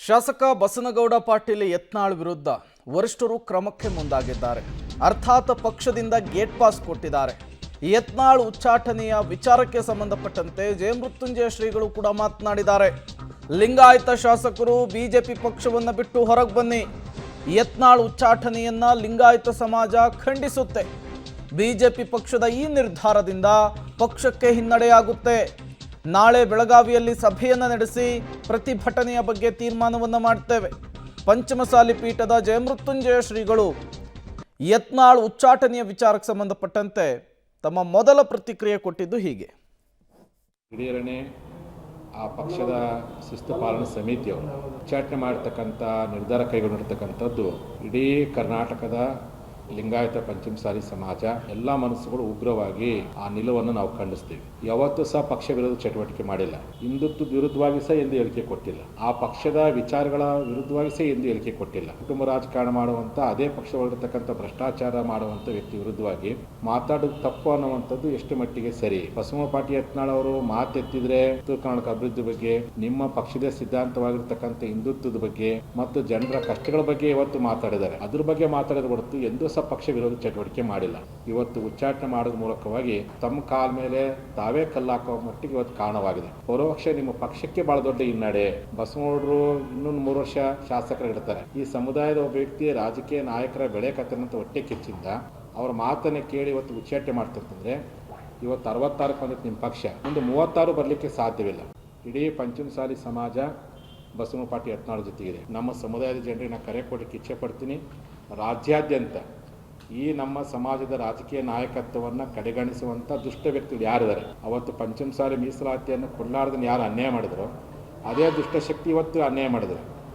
ಶಾಸಕ ಬಸನಗೌಡ ಪಾಟೀಲ್ ಯತ್ನಾಳ್ ವಿರುದ್ಧ ವರಿಷ್ಠರು ಕ್ರಮಕ್ಕೆ ಮುಂದಾಗಿದ್ದಾರೆ. ಅರ್ಥಾತ್ ಪಕ್ಷದಿಂದ ಗೇಟ್ ಪಾಸ್ ಕೊಟ್ಟಿದ್ದಾರೆ. ಯತ್ನಾಳ್ ಉಚ್ಚಾಟನೆಯ ವಿಚಾರಕ್ಕೆ ಸಂಬಂಧಪಟ್ಟಂತೆ ಜಯಮೃತ್ಯುಂಜಯ ಶ್ರೀಗಳು ಕೂಡ ಮಾತನಾಡಿದ್ದಾರೆ. ಲಿಂಗಾಯತ ಶಾಸಕರು ಬಿಜೆಪಿ ಪಕ್ಷವನ್ನು ಬಿಟ್ಟು ಹೊರಗೆ ಬನ್ನಿ. ಯತ್ನಾಳ್ ಉಚ್ಚಾಟನೆಯನ್ನ ಲಿಂಗಾಯತ ಸಮಾಜ ಖಂಡಿಸುತ್ತೆ. ಬಿಜೆಪಿ ಪಕ್ಷದ ಈ ನಿರ್ಧಾರದಿಂದ ಪಕ್ಷಕ್ಕೆ ಹಿನ್ನಡೆಯಾಗುತ್ತೆ. ನಾಳೆ ಬೆಳಗಾವಿಯಲ್ಲಿ ಸಭೆಯನ್ನು ನಡೆಸಿ ಪ್ರತಿಭಟನೆಯ ಬಗ್ಗೆ ತೀರ್ಮಾನವನ್ನು ಮಾಡ್ತೇವೆ. ಪಂಚಮಸಾಲಿ ಪೀಠದ ಜಯಮೃತ್ಯುಂಜಯ ಶ್ರೀಗಳು ಯತ್ನಾಳ್ ಉಚ್ಚಾಟನೆಯ ವಿಚಾರಕ್ಕೆ ಸಂಬಂಧಪಟ್ಟಂತೆ ತಮ್ಮ ಮೊದಲ ಪ್ರತಿಕ್ರಿಯೆ ಕೊಟ್ಟಿದ್ದು ಹೀಗೆ. ಹಿರಿಯರನೇ ಆ ಪಕ್ಷದ ಶಿಸ್ತು ಪಾಲನಾ ಸಮಿತಿಯವರು ಉಚ್ಚಾಟನೆ ಮಾಡತಕ್ಕಂಥ ನಿರ್ಧಾರ ಕೈಗೊಂಡಿರ್ತಕ್ಕಂಥದ್ದು ಇಡೀ ಕರ್ನಾಟಕದ ಲಿಂಗಾಯತ ಪಂಚಮಸಾಲಿ ಸಮಾಜ ಎಲ್ಲ ಮನಸ್ಸುಗಳು ಉಗ್ರವಾಗಿ ಆ ನಿಲುವನ್ನು ನಾವು ಖಂಡಿಸ್ತೀವಿ. ಯಾವತ್ತೂ ಸಹ ಪಕ್ಷ ವಿರೋಧ ಚಟುವಟಿಕೆ ಮಾಡಿಲ್ಲ. ಹಿಂದುತ್ವದ ವಿರುದ್ಧವಾಗಿ ಸಹ ಎಂದು ಹೇಳಿಕೆ ಕೊಟ್ಟಿಲ್ಲ. ಆ ಪಕ್ಷದ ವಿಚಾರಗಳ ವಿರುದ್ಧವಾಗಿ ಸಹ ಎಂದು ಹೇಳಿಕೆ ಕೊಟ್ಟಿಲ್ಲ. ಕುಟುಂಬ ರಾಜಕಾರಣ ಮಾಡುವಂಥ ಅದೇ ಪಕ್ಷದಲ್ಲಿರ್ತಕ್ಕಂಥ ಭ್ರಷ್ಟಾಚಾರ ಮಾಡುವಂಥ ವ್ಯಕ್ತಿ ವಿರುದ್ಧವಾಗಿ ಮಾತಾಡೋದು ತಪ್ಪು ಅನ್ನುವಂಥದ್ದು ಎಷ್ಟು ಮಟ್ಟಿಗೆ ಸರಿ. ಬಸವ ಪಾಟೀಲ್ ಯತ್ನಾಳ್ ಅವರು ಮಾತೆತ್ತಿದ್ರೆ ಉತ್ತರ ಕರ್ನಾಟಕ ಅಭಿವೃದ್ಧಿ ಬಗ್ಗೆ, ನಿಮ್ಮ ಪಕ್ಷದ ಸಿದ್ಧಾಂತವಾಗಿರ್ತಕ್ಕಂಥ ಹಿಂದುತ್ವದ ಬಗ್ಗೆ ಮತ್ತು ಜನರ ಕಷ್ಟಗಳ ಬಗ್ಗೆ ಇವತ್ತು ಮಾತಾಡಿದ್ದಾರೆ. ಅದ್ರ ಬಗ್ಗೆ ಮಾತಾಡೋದು ಹೊರತು ಎಂದೂ ಸಹ ಪಕ್ಷ ವಿರೋಧ ಚಟುವಟಿಕೆ ಮಾಡಿಲ್ಲ. ಇವತ್ತು ಉಚ್ಚಾಟನೆ ಮಾಡೋದ್ರ ಮೂಲಕವಾಗಿ ತಮ್ಮ ಕಾಲ ಮೇಲೆ ತಾವೇ ಕಲ್ಲಾಕುವ ಮಟ್ಟಿಗೆ ಇವತ್ತು ಕಾರಣವಾಗಿದೆ. ಪರೋಕ್ಷ ನಿಮ್ಮ ಪಕ್ಷಕ್ಕೆ ಬಹಳ ದೊಡ್ಡ ಹಿನ್ನಡೆ. ಬಸವನಗೌಡರು ಇನ್ನೊಂದು 3 ವರ್ಷ ಶಾಸಕರಿರ್ತಾರೆ. ಈ ಸಮುದಾಯದ ಒಬ್ಬ ವ್ಯಕ್ತಿ ರಾಜಕೀಯ ನಾಯಕರ ಬೆಳೆ ಕತ್ತನಂತ ಹೊಟ್ಟೆ ಕಿಚ್ಚಿಂದ ಅವರ ಮಾತನ್ನು ಕೇಳಿ ಇವತ್ತು ಉಚ್ಚಾಟನೆ ಮಾಡ್ತಿರ್ತಂದ್ರೆ ಇವತ್ತು 66 ಬಂದಿತ್ತು ನಿಮ್ಮ ಪಕ್ಷ, ಒಂದು 36 ಬರಲಿಕ್ಕೆ ಸಾಧ್ಯವಿಲ್ಲ. ಇಡೀ ಪಂಚಮಸಾಲಿ ಸಮಾಜ ಬಸವ ಪಾಟೀಲ್ ಯತ್ನಾಳ್ ಜೊತೆಗಿದೆ. ನಮ್ಮ ಸಮುದಾಯದ ಜನರಿಗೆ ನಾನು ಕರೆ ಕೊಡಲಿಕ್ಕೆ ಇಚ್ಛೆ ಪಡ್ತೀನಿ. ರಾಜ್ಯಾದ್ಯಂತ ಈ ನಮ್ಮ ಸಮಾಜದ ರಾಜಕೀಯ ನಾಯಕತ್ವವನ್ನು ಕಡೆಗಣಿಸುವಂಥ ದುಷ್ಟ ವ್ಯಕ್ತಿಗಳು ಯಾರಿದ್ದಾರೆ, ಅವತ್ತು ಪಂಚಮಸಾಲಿ ಮೀಸಲಾತಿಯನ್ನು ಕೊಡಲಾರ್ದನ್ನು ಯಾರು ಅನ್ಯಾಯ ಮಾಡಿದ್ರು ಅದೇ ದುಷ್ಟಶಕ್ತಿ ಇವತ್ತು ಅನ್ಯಾಯ ಮಾಡಿದ್ರು.